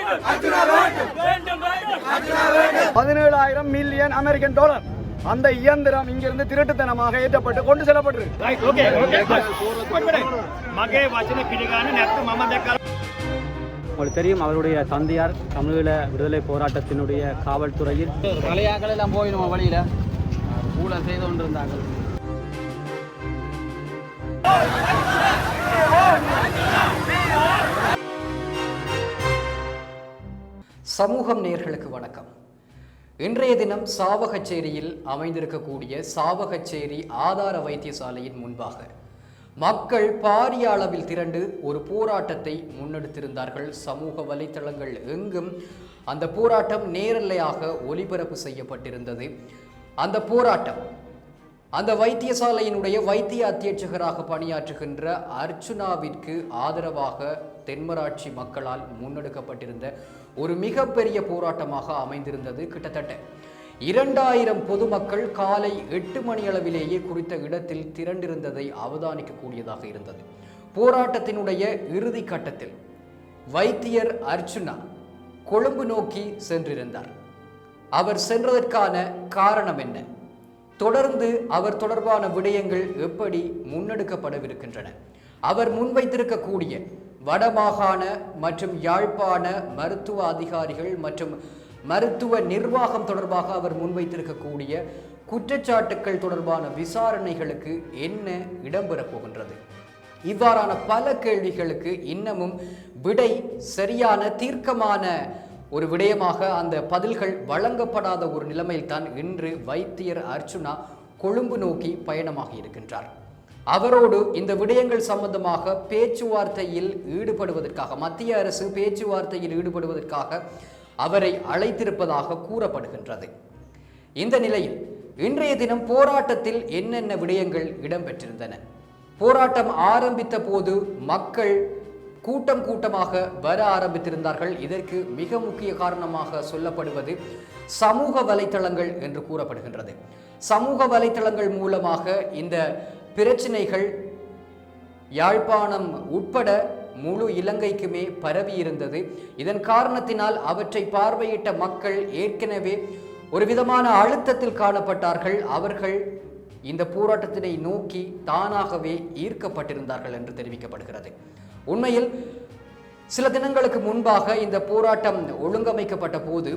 $17,000 million American dollar அந்த இயந்திரம் இங்கிருந்து திருட்டுத்தனமாக ஏற்றப்பட்டு கொண்டு செல்லப்பட்டிருக்கு. உங்களுக்கு தெரியும், அவருடைய தந்தையார் தமிழீழ விடுதலை போராட்டத்தினுடைய காவல்துறையில் மலையாக்கள் எல்லாம் போய் நம்ம வழியில் ஊழல் செய்து கொண்டிருந்தார்கள். சமூகம் நேயர்களுக்கு வணக்கம். இன்றைய தினம் சாவகச்சேரியில் அமைந்திருக்கக்கூடிய சாவகச்சேரி ஆதார வைத்தியசாலையின் முன்பாக மக்கள் பாரிய அளவில் திரண்டு ஒரு போராட்டத்தை முன்னெடுத்திருந்தார்கள். சமூக வலைத்தளங்கள் எங்கும் அந்த போராட்டம் நேரலையாக ஒளிபரப்பு செய்யப்பட்டிருந்தது. அந்த போராட்டம் அந்த வைத்தியசாலையினுடைய வைத்திய அத்தியட்சகராக பணியாற்றுகின்ற அர்ச்சுனாவிற்கு ஆதரவாக தென்மராட்சி மக்களால் முன்னெடுக்கப்பட்டிருந்த ஒரு மிகப்பெரிய போராட்டமாக அமைந்திருந்தது. கிட்டத்தட்ட 2000 பொதுமக்கள் காலை 8 மணி அளவிலேயே குறித்த இடத்தில் திரண்டிருந்ததை அவதானிக்கக்கூடியதாக இருந்தது. போராட்டத்தினுடைய இறுதி கட்டத்தில் வைத்தியர் அர்ச்சுனா கொழும்பு நோக்கி சென்றிருந்தார். அவர் சென்றதற்கான காரணம் என்ன? தொடர்ந்து அவர் தொடர்பான விடயங்கள் எப்படி முன்னெடுக்கப்படவிருக்கின்றன? அவர் முன்வைத்திருக்கக்கூடிய வடமாகாண மற்றும் யாழ்ப்பாண மருத்துவ அதிகாரிகள் மற்றும் மருத்துவ நிர்வாகம் தொடர்பாக அவர் முன்வைத்திருக்கக்கூடிய குற்றச்சாட்டுக்கள் தொடர்பான விசாரணைகளுக்கு என்ன இடம்பெறப் போகின்றது? இவ்வாறான பல கேள்விகளுக்கு இன்னமும் விடை சரியான தீர்க்கமான ஒரு விடயமாக அந்த பதில்கள் வழங்கப்படாத ஒரு நிலைமையில்தான் இன்று வைத்தியர் அர்ச்சுனா கொழும்பு நோக்கி பயணமாக இருக்கின்றார். அவரோடு இந்த விடயங்கள் சம்பந்தமாக பேச்சுவார்த்தையில் ஈடுபடுவதற்காக மத்திய அரசு பேச்சுவார்த்தையில் ஈடுபடுவதற்காக அவரை அழைத்திருப்பதாக கூறப்படுகின்றது. இந்த நிலையில் இன்றைய தினம் போராட்டத்தில் என்னென்ன விடயங்கள் இடம்பெற்றிருந்தன? போராட்டம் ஆரம்பித்த போது மக்கள் கூட்டம் கூட்டமாக வர ஆரம்பித்திருந்தார்கள். இதற்கு மிக முக்கிய காரணமாக சொல்லப்படுவது சமூக வலைத்தளங்கள் என்று கூறப்படுகின்றது. சமூக வலைத்தளங்கள் மூலமாக இந்த பிரச்சனைகள் யாழ்ப்பாணம் உட்பட முழு இலங்கைக்குமே பரவி இருந்தது. இதன் காரணத்தினால் அவற்றை பார்வையிட்ட மக்கள் ஏற்கனவே ஒரு விதமான அழுத்தத்தில் காணப்பட்டார்கள். அவர்கள் இந்த போராட்டத்தினை நோக்கி தானாகவே ஈர்க்கப்பட்டிருந்தார்கள் என்று தெரிவிக்கப்படுகிறது. உண்மையில் சில தினங்களுக்கு முன்பாக இந்த போராட்டம் ஒழுங்கமைக்கப்பட்ட போது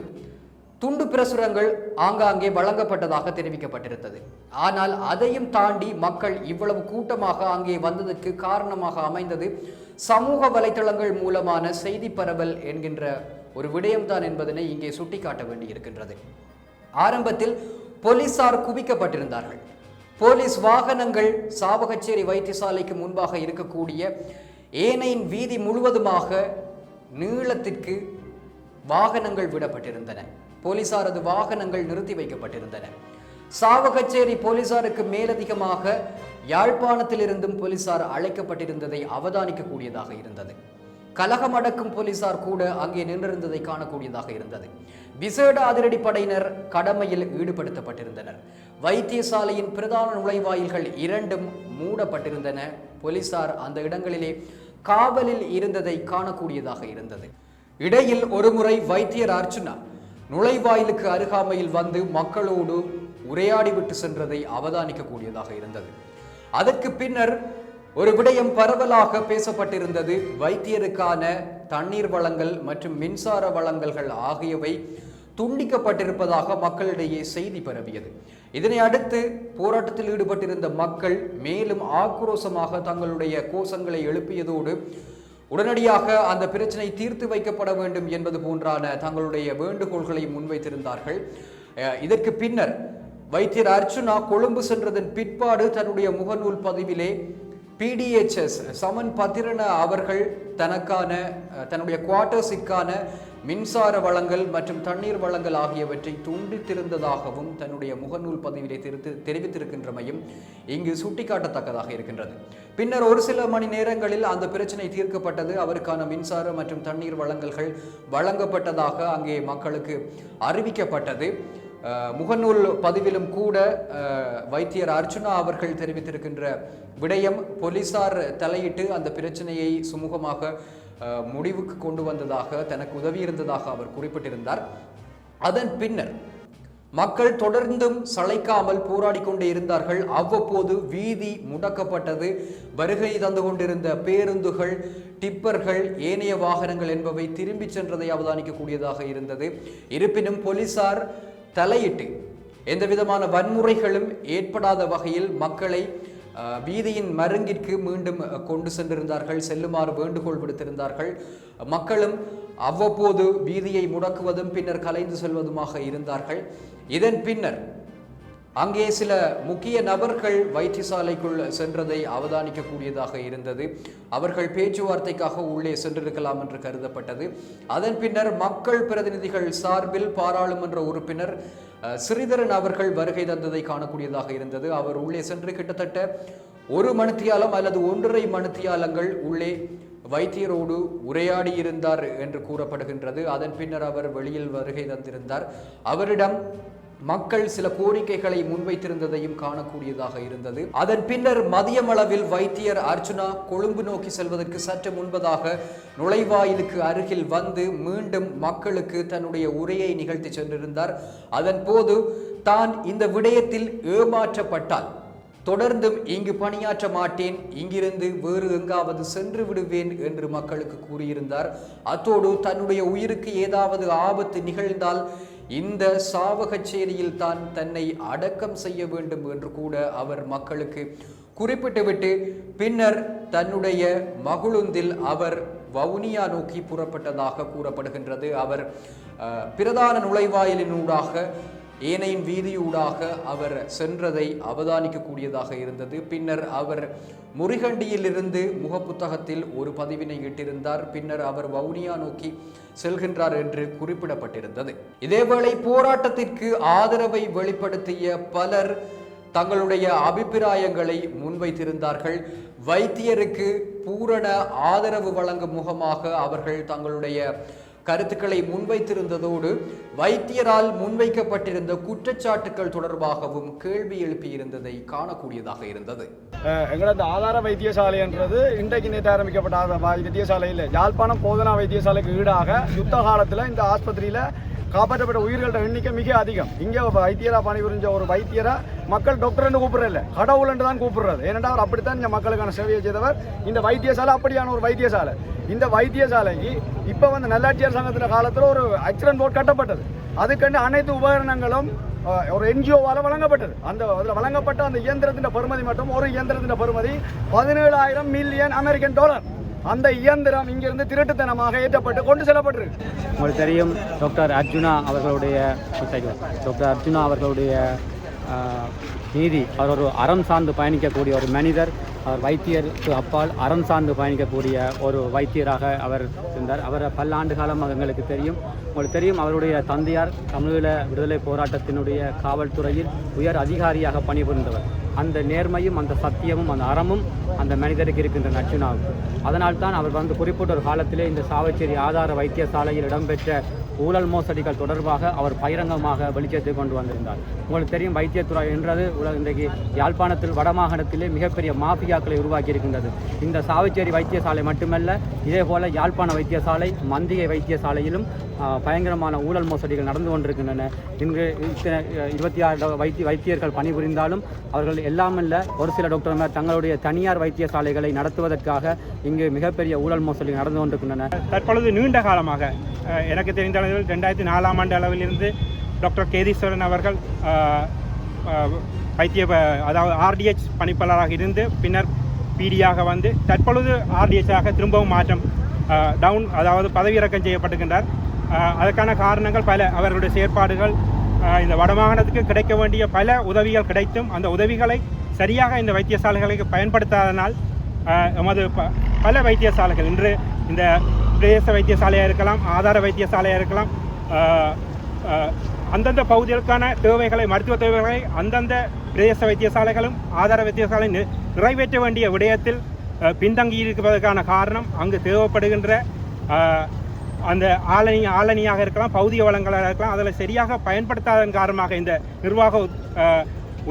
துண்டு பிரசுரங்கள் ஆங்காங்கே வழங்கப்பட்டதாக தெரிவிக்கப்பட்டிருந்தது. ஆனால் அதையும் தாண்டி மக்கள் இவ்வளவு கூட்டமாக அங்கே வந்ததற்கு காரணமாக அமைந்தது சமூக வலைத்தளங்கள் மூலமான செய்தி பரவல் என்கின்ற ஒரு விடயம்தான் என்பதனை இங்கே சுட்டிக்காட்ட வேண்டியிருக்கின்றது. ஆரம்பத்தில் போலீசார் குவிக்கப்பட்டிருந்தார்கள். போலீஸ் வாகனங்கள் சாவகச்சேரி வைத்தியசாலைக்கு முன்பாக இருக்கக்கூடிய ஏனையின் வீதி முழுவதுமாக நீளத்திற்கு வாகனங்கள் விடப்பட்டிருந்தன. போலீசாரது வாகனங்கள் நிறுத்தி வைக்கப்பட்டிருந்தன. சாவகச்சேரி போலீசாருக்கு மேலதிகமாக யாழ்ப்பாணத்திலிருந்தும் போலீசார் அழைக்கப்பட்டிருந்ததை அவதானிக்கக்கூடியதாக இருந்தது. கலகம் அடக்கும் போலீசார் கூட அங்கே நின்றிருந்ததை காணக்கூடியதாக இருந்தது. விசேட அதிரடிப்படையினர் கடமையில் ஈடுபடுத்தப்பட்டிருந்தனர். வைத்தியசாலையின் பிரதான நுழைவாயில்கள் 2ம் மூடப்பட்டிருந்தன. போலீசார் அந்த இடங்களிலே காவலில் இருந்ததை காணக்கூடியதாக இருந்தது. இடையில் ஒருமுறை வைத்தியர் அர்ச்சுனா நுழைவாயிலுக்கு அருகாமையில் வந்து மக்களோடு உரையாடிவிட்டு சென்றதை அவதானிக்கக்கூடியதாக இருந்தது. அதற்கு பின்னர் ஒரு விடயம் பரவலாக பேசப்பட்டிருந்தது. வைத்தியருக்கான தண்ணீர் வழங்கல் மற்றும் மின்சார வழங்கல்கள் ஆகியவை துண்டிக்கப்பட்டிருப்பதாக மக்களிடையே செய்தி பரவியது. இதனை அடுத்து போராட்டத்தில் ஈடுபட்டிருந்த மக்கள் மேலும் ஆக்ரோஷமாக தங்களுடைய கோஷங்களை எழுப்பியதோடு உடனடியாக அந்த பிரச்சனை தீர்த்து வைக்கப்பட வேண்டும் என்பது போன்றான தங்களுடைய வேண்டுகோள்களை முன்வைத்திருந்தார்கள். இதற்கு பின்னர் வைத்தியர் அர்ச்சுனா கொழும்பு சென்றதன் பிற்பாடு தன்னுடைய முகநூல் பதிவிலே PDHS சமன் பத்திரன அவர்கள் தன்னுடைய குவார்ட்டர்ஸிற்கான மின்சார வழங்கல் மற்றும் தண்ணீர் வழங்கல் ஆகியவற்றை துண்டித்திருந்ததாகவும் தன்னுடைய முகநூல் பதிவிலே தெரிவித்திருக்கின்றமையும் இங்கு சுட்டிக்காட்டத்தக்கதாக இருக்கின்றது. பின்னர் ஒரு சில மணி நேரங்களில் அந்த பிரச்சனை தீர்க்கப்பட்டது. அவருக்கான மின்சார மற்றும் தண்ணீர் வழங்கல்கள் வழங்கப்பட்டதாக அங்கே மக்களுக்கு அறிவிக்கப்பட்டது. முகநூல் பதிவிலும் கூட வைத்தியர் அர்ச்சுனா அவர்கள் தெரிவித்திருக்கின்ற விடயம் போலீசார் தலையிட்டு அந்த பிரச்சனையை சுமூகமாக முடிவுக்கு கொண்டு வந்ததாக, தனக்கு உதவி இருந்ததாக அவர் குறிப்பிட்டிருந்தார். அதன் பின்னர் மக்கள் தொடர்ந்தும் சளைக்காமல் போராடி கொண்டே இருந்தார்கள். அவ்வப்போது வீதி முடக்கப்பட்டது. வருகை தந்து கொண்டிருந்த பேருந்துகள், டிப்பர்கள், ஏனைய வாகனங்கள் என்பவை திரும்பி சென்றதை அவதானிக்கக்கூடியதாக இருந்தது. இருப்பினும் போலீசார் தலையிட்டு எந்தவிதமான வன்முறைகளும் ஏற்படாத வகையில் மக்களை வீதியின் மருங்கிற்கு மீண்டும் கொண்டு சென்றிருந்தார்கள், செல்லுமாறு வேண்டுகோள் விடுத்திருந்தார்கள். மக்களும் அவ்வப்போது வீதியை முடக்குவதும் பின்னர் கலைந்து செல்வதுமாக இருந்தார்கள். இதன் பின்னர் அங்கே சில முக்கிய நபர்கள் வைத்தியசாலைக்குள் சென்றதை அவதானிக்கக்கூடியதாக இருந்தது. அவர்கள் பேச்சுவார்த்தைக்காக உள்ளே சென்றிருக்கலாம் என்று கருதப்பட்டது. அதன் பின்னர் மக்கள் பிரதிநிதிகள் சார்பில் பாராளுமன்ற உறுப்பினர் ஸ்ரீதரன் அவர்கள் வருகை தந்ததை காணக்கூடியதாக இருந்தது. அவர் உள்ளே சென்று கிட்டத்தட்ட 1 மணித்தியாலம் அல்லது 1.5 மணித்தியாலங்கள் உள்ளே வைத்தியரோடு உரையாடி இருந்தார் என்று கூறப்படுகின்றது. அதன் பின்னர் அவர் வெளியில் வருகை தந்திருந்தார். அவரிடம் மக்கள் சில கோரிக்கைகளை முன்வைத்திருந்ததையும் காணக்கூடியதாக இருந்தது. அதன் பின்னர் மதியம் அளவில் வைத்தியர் அர்ச்சுனா கொழும்பு நோக்கி செல்வதற்கு சற்று முன்பதாக நுழைவாயிலுக்கு அருகில் வந்து மீண்டும் மக்களுக்கு தன்னுடைய உரையை நிகழ்த்தி சென்றிருந்தார். அதன் போது தான் இந்த விடயத்தில் ஏமாற்றப்பட்டால் தொடர்ந்தும் இங்கு பணியாற்ற மாட்டேன், இங்கிருந்து வேறு எங்காவது சென்று விடுவேன் என்று மக்களுக்கு கூறியிருந்தார். அத்தோடு தன்னுடைய உயிருக்கு ஏதாவது ஆபத்து நிகழ்ந்தால் இந்த சாவகச்சேரியில் தான் தன்னை அடக்கம் செய்ய வேண்டும் என்று கூட அவர் மக்களுக்கு குறிப்பிட்டுவிட்டு பின்னர் தன்னுடைய மகுழுந்தில் அவர் வவுனியா நோக்கி புறப்பட்டதாக கூறப்படுகின்றது. அவர் பிரதான நுழைவாயிலினூடாக ஏனையின் வீதியூடாக அவர் சென்றதை அவதானிக்கக்கூடியதாக இருந்தது. பின்னர் அவர் முறிகண்டியிலிருந்து முகப்புத்தகத்தில் ஒரு பதிவினை இட்டிருந்தார். பின்னர் அவர் வவுனியா நோக்கி செல்கின்றார் என்று குறிப்பிடப்பட்டிருந்தது. இதேவேளை போராட்டத்திற்கு ஆதரவை வெளிப்படுத்திய பலர் தங்களுடைய அபிப்பிராயங்களை முன்வைத்திருந்தார்கள். வைத்தியருக்கு பூரண ஆதரவு வழங்கும் முகமாக அவர்கள் தங்களுடைய கருத்துக்களை முன்வைத்திருந்ததோடு வைத்தியரால் முன்வைக்கப்பட்டிருந்த குற்றச்சாட்டுக்கள் தொடர்பாகவும் கேள்வி எழுப்பியிருந்ததை காணக்கூடியதாக இருந்தது. எங்களது ஆதார வைத்தியசாலை என்றது இன்றைக்கு நேற்று ஆரம்பிக்கப்பட்ட வைத்தியசாலை இல்லை, யாழ்ப்பாணம் போதனா வைத்தியசாலைக்கு ஈடாக யுத்த காலத்தில் இந்த ஆஸ்பத்திரியில் காப்பாற்றப்பட்ட உயிர்களோட எண்ணிக்கை மிக அதிகம். இங்கே வைத்தியராக பணிபுரிஞ்ச ஒரு வைத்தியரை மக்கள் டாக்டர்னு கூப்பிடுறதில்ல, கடவுள் என்று தான் கூப்பிடுறது. ஏனென்றால் அவர் அப்படித்தான் இந்த மக்களுக்கான சேவையை செய்தவர். இந்த வைத்தியசாலை அப்படியான ஒரு வைத்தியசாலை. இந்த வைத்தியசாலைக்கு இப்போ நல்லாட்சியர் சங்கத்தின் காலத்தில் ஒரு ஆக்சிடென்ட் போர்டு கட்டப்பட்டது. அதுக்கண்டு அனைத்து உபகரணங்களும் ஒரு என்ஜிஓவால் வழங்கப்பட்டது. அந்த அதில் வழங்கப்பட்ட அந்த இயந்திரத்தின் பெறுமதி மட்டும் ஒரு இயந்திரத்தின் பெறுமதி $17,000 மில்லியன் அமெரிக்கன் டாலர். அந்த இயந்திரம் இங்கிருந்து திருட்டுத்தனமாக ஏற்றப்பட்டு கொண்டு செல்லப்பட்டிருக்கு. உங்களுக்கு தெரியும் டாக்டர் அர்ஜுனா அவர்களுடைய நீதி, அவர் ஒரு அறம் சார்ந்து பயணிக்கக்கூடிய ஒரு மனிதர். அவர் வைத்தியருக்கு அப்பால் அறம் சார்ந்து பயணிக்கக்கூடிய ஒரு வைத்தியராக அவர் இருந்தார். அவர் பல்லாண்டு காலமாக எங்களுக்கு தெரியும். உங்களுக்கு தெரியும் அவருடைய தந்தையார் தமிழீழ விடுதலை போராட்டத்தினுடைய காவல்துறையில் உயர் அதிகாரியாக பணிபுரிந்தவர். அந்த நேர்மையும் அந்த சத்தியமும் அந்த அறமும் அந்த மனிதருக்கு இருக்கின்ற நச்சுனாவுக்கு. அதனால்தான் அவர் குறிப்பிட்ட ஒரு காலத்திலே இந்த சாவச்சேரி ஆதார வைத்தியசாலையில் இடம்பெற்ற ஊழல் மோசடிகள் தொடர்பாக அவர் பகிரங்கமாக வெளிச்சத்தை கொண்டு வந்திருந்தார். உங்களுக்கு தெரியும் வைத்தியத்துறை என்றது இன்றைக்கு யாழ்ப்பாணத்தில் வடமாகாணத்திலே மிகப்பெரிய மாஃபியாக்களை உருவாக்கி இருக்கின்றது. இந்த சாவச்சேரி வைத்தியசாலை மட்டுமல்ல, இதே போல யாழ்ப்பாண வைத்தியசாலை, மந்திகை வைத்தியசாலையிலும் பயங்கரமான ஊழல் மோசடிகள் நடந்து கொண்டிருக்கின்றன. இங்கு 26 வைத்தியர்கள் பணிபுரிந்தாலும் அவர்கள் எல்லாமல்ல ஒரு சில டாக்டர்மார் தங்களுடைய தனியார் வைத்தியசாலைகளை நடத்துவதற்காக இங்கு மிகப்பெரிய ஊழல் மோசடிகள் நடந்து கொண்டிருக்கின்றன. தற்பொழுது நீண்ட காலமாக எனக்கு தெரிந்த அளவில் 2004ஆம் ஆண்டு அளவிலிருந்து டாக்டர் கேதீஸ்வரன் அவர்கள் அதாவது ஆர்டிஎச் பணிப்பாளராக இருந்து பின்னர் பிடியாக வந்து தற்பொழுது ஆர்டிஎச்சாக திரும்பவும் மாற்றம் அதாவது பதவியிறக்கம் செய்யப்பட்டுகின்றார். அதற்கான காரணங்கள் பல. அவர்களுடைய செயற்பாடுகள் இந்த வடமாகாணத்துக்கு கிடைக்க வேண்டிய பல உதவிகள் கிடைத்தும் அந்த உதவிகளை சரியாக இந்த வைத்தியசாலைகளுக்கு பயன்படுத்தாதனால் எமது பல வைத்தியசாலைகள் இன்று இந்த பிரதேச வைத்தியசாலையாக இருக்கலாம், ஆதார வைத்தியசாலையாக இருக்கலாம், அந்தந்த பகுதிகளுக்கான தேவைகளை, மருத்துவ தேவைகளை அந்தந்த பிரதேச வைத்தியசாலைகளும் ஆதார வைத்தியசாலை நிறைவேற்ற வேண்டிய விடயத்தில் பின்தங்கி இருப்பதற்கான காரணம் அங்கு தேவைப்படுகின்ற அந்த ஆளணியாக இருக்கலாம், பௌதிக வளங்களாக இருக்கலாம், அதில் சரியாக பயன்படுத்தாதன் காரணமாக இந்த நிர்வாக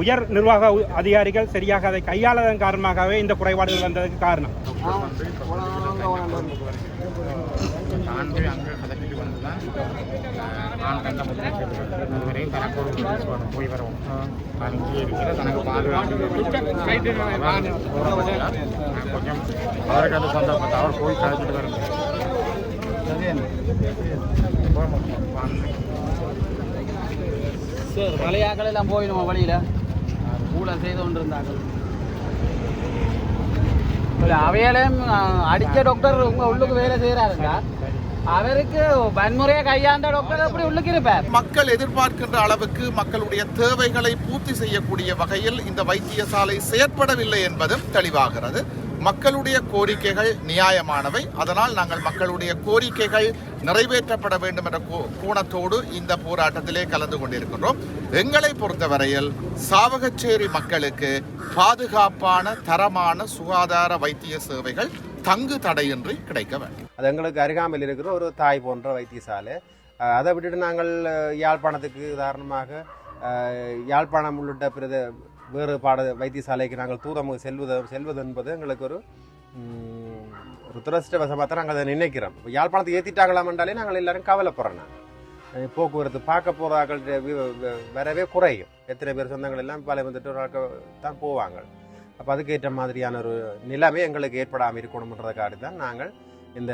உயர் நிர்வாக அதிகாரிகள் சரியாக அதை கையாளதன் காரணமாகவே இந்த குறைபாடுகள் வந்ததுக்கு காரணம். போய் வரும் இங்கே இருக்கிற தனக்கு பாதுகாப்பு கொஞ்சம் அவருக்கு அது சந்தர்ப்பத்தை அவர் போய் கழிச்சிட்டு வரும். சார் மலையாக்கள் எல்லாம் போயிடுவோம் வழியில் ஊழல் செய்து கொண்டு இருந்தாங்க. அவையாலையும் அடித்த டாக்டர் உங்கள் உள்ளுக்கு வேலை செய்கிறாருங்க. அவருக்கு வன்முறையை கையாண்ட டாக்டர் அப்படி உள்ளுக்கு இருப்பார். மக்கள் எதிர்பார்க்கின்ற அளவுக்கு மக்களுடைய தேவைகளை பூர்த்தி செய்யக்கூடிய வகையில் இந்த வைத்தியசாலை செயற்படவில்லை என்பதும் தெளிவாகிறது. மக்களுடைய கோரிக்கைகள் நியாயமானவை. அதனால் நாங்கள் மக்களுடைய கோரிக்கைகள் நிறைவேற்றப்பட வேண்டும் என்ற கோணத்தோடு இந்த போராட்டத்திலே கலந்து கொண்டிருக்கின்றோம். எங்களை பொறுத்தவரையில் சாவகச்சேரி மக்களுக்கு பாதுகாப்பான தரமான சுகாதார வைத்திய சேவைகள் தங்கு தடையின்றி கிடைக்க வேண்டும். அது எங்களுக்கு அருகாமையில் இருக்கிற ஒரு தாய் போன்ற வைத்தியசாலை. அதை விட்டுட்டு நாங்கள் யாழ்ப்பாணத்துக்கு உதாரணமாக யாழ்ப்பாணம் உள்ளிட்ட வேறு வைத்தியசாலைக்கு நாங்கள் தூரம் செல்வது என்பது எங்களுக்கு ஒரு துரதிருஷ்டவசமாக தான் நாங்கள் அதை நினைக்கிறோம். இப்போ யாழ்ப்பாணத்தை ஏற்றிட்டாங்களாம் என்றாலே நாங்கள் எல்லாரும் கவலைப்படுறோம். நாங்கள் போக்குவரத்து பார்க்க போகிறார்கள் வரவே குறையும். எத்தனை பேர் சொந்தங்கள் எல்லாம் பல வந்துட்டு தான் போவாங்க. அப்போ அதுக்கேற்ற மாதிரியான ஒரு நிலைமை எங்களுக்கு ஏற்படாமல் இருக்கணும்ன்றதுக்காக தான் நாங்கள் இந்த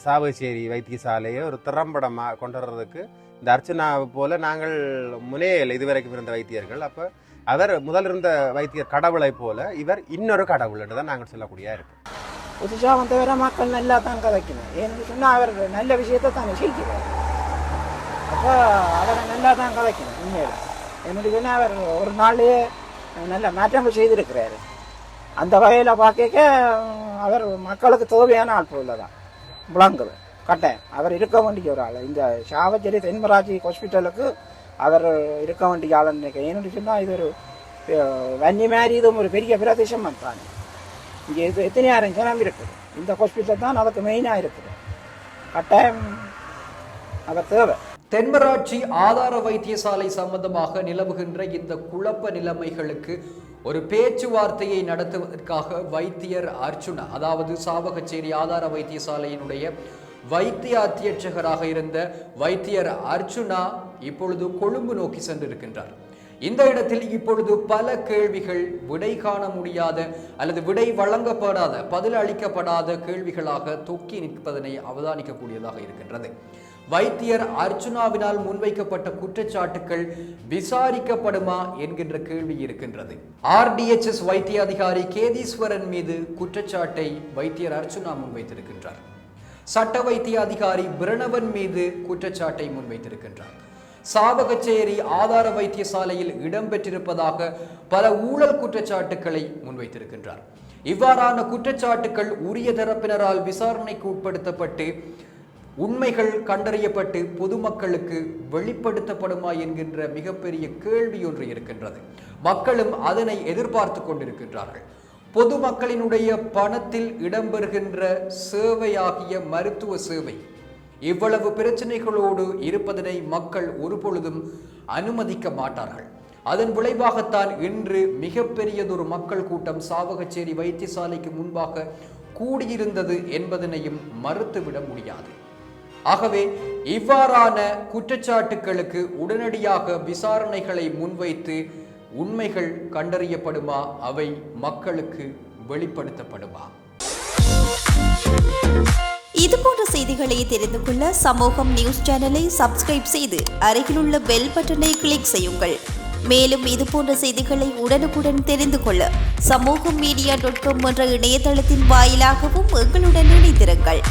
சாவகச்சேரி வைத்தியசாலையை ஒரு திறம்படமாக கொண்டு வர்றதுக்கு இந்த அர்ச்சனாவை போல் நாங்கள் முனையில் இதுவரைக்கும் இருந்த வைத்தியர்கள். அப்போ அவர் முதல் இருந்த வைத்தியர் கடவுளை போல இவர் இன்னொரு கடவுள் என்று தான் நாங்கள் சொல்லக்கூடிய இருக்கும். புதுசாக வந்தவரை மக்கள் நல்லா தான் கதைக்கணும். ஏன்னு சொன்னால் அவர் நல்ல விஷயத்தை தானே செய்கிறார். அப்போ அவரை நல்லா தான் கதைக்கணும். உண்மையில் என்னுடைய சொன்னால் அவர் ஒரு நாள்லேயே நல்ல மாற்றங்கள் செய்திருக்கிறாரு. அந்த வகையில் பார்க்க அவர் மக்களுக்கு தேவையான ஆள் போல தான் விளங்குது. கட்டாயம் அவர் இருக்க வேண்டிய ஒரு ஆள். இந்த சாவச்சேரி தென்மராட்சி ஹாஸ்பிட்டலுக்கு அவர் இருக்க வேண்டிய ஆளுன்னு நினைக்கிறேன். ஏன்னு சொன்னால் இது ஒரு வன்னி மாதிரி இதுவும் ஒரு பெரிய பிரதேசம் தானே. இங்கே இது எத்தனையாயிரம் ஜனம் இருக்குது. இந்த ஹாஸ்பிட்டல் தான் அதுக்கு மெயினாக இருக்குது. கட்டாயம் அவர் தேவை. தென்மராட்சி ஆதார வைத்தியசாலை சம்பந்தமாக நிலவுகின்ற இந்த குழப்ப நிலைமைகளுக்கு ஒரு பேச்சுவார்த்தையை நடத்துவதற்காக வைத்தியர் அர்ச்சுனா, அதாவது சாவகச்சேரி ஆதார வைத்தியசாலையினுடைய வைத்திய அத்தியட்சகராக இருந்த வைத்தியர் அர்ச்சுனா இப்பொழுது கொழும்பு நோக்கி சென்றிருக்கின்றார். இந்த இடத்தில் இப்பொழுது பல கேள்விகள் விடை காண முடியாத அல்லது விடை வழங்கப்படாத பதில் அளிக்கப்படாத கேள்விகளாக தொக்கி நிற்பதனை அவதானிக்கக்கூடியதாக இருக்கின்றது. வைத்தியர் அர்ச்சுனாவினால் முன்வைக்கப்பட்ட குற்றச்சாட்டுகள் விசாரிக்கப்படுமா என்கின்ற கேள்வி இருக்கின்றது. RDHS வைத்திய அதிகாரி கேதீஸ்வரன் மீது குற்றச்சாட்டை வைத்தியர் அர்ச்சுனா முன்வைத்திருக்கின்றார். சட்ட வைத்திய அதிகாரி பிரணவன் மீது குற்றச்சாட்டை முன்வைத்திருக்கின்றார். சாவகச்சேரி ஆதார வைத்தியசாலையில் இடம்பெற்றிருப்பதாக பல ஊழல் குற்றச்சாட்டுக்களை முன்வைத்திருக்கின்றார். இவ்வாறான குற்றச்சாட்டுக்கள் உரிய தரப்பினரால் விசாரணைக்கு உட்படுத்தப்பட்டு உண்மைகள் கண்டறியப்பட்டு பொதுமக்களுக்கு வெளிப்படுத்தப்படுமா என்கின்ற மிகப்பெரிய கேள்வி ஒன்று இருக்கின்றது. மக்களும் அதனை எதிர்பார்த்து கொண்டிருக்கின்றார்கள். பொதுமக்களினுடைய பணத்தில் இடம்பெறுகின்ற சேவையாகிய மருத்துவ சேவை இவ்வளவு பிரச்சனைகளோடு இருப்பதனை மக்கள் ஒருபொழுதும் அனுமதிக்க மாட்டார்கள். அதன் விளைவாகத்தான் இன்று மிகப்பெரியதொரு மக்கள் கூட்டம் சாவகச்சேரி வைத்தியசாலைக்கு முன்பாக கூடியிருந்தது என்பதனையும் மறுத்துவிட முடியாது. ஆகவே இவ்வாறான குற்றச்சாட்டுகளுக்கு உடனடியாக விசாரணைகளை முன்வைத்து உண்மைகள் கண்டறியப்படுமா, அவை மக்களுக்கு வெளிப்படுத்தப்படுமா? இதுபோன்ற செய்திகளை தெரிந்து கொள்ள சமூகம் நியூஸ் சேனலை சப்ஸ்கிரைப் செய்து அருகிலுள்ள பெல் பட்டனை கிளிக் செய்யுங்கள். மேலும் இதுபோன்ற செய்திகளை உடனுக்குடன் தெரிந்து கொள்ள சமூகம் மீடியா.com என்ற இணையதளத்தின் வாயிலாகவும் எங்களுடன் இணைந்திருங்கள்.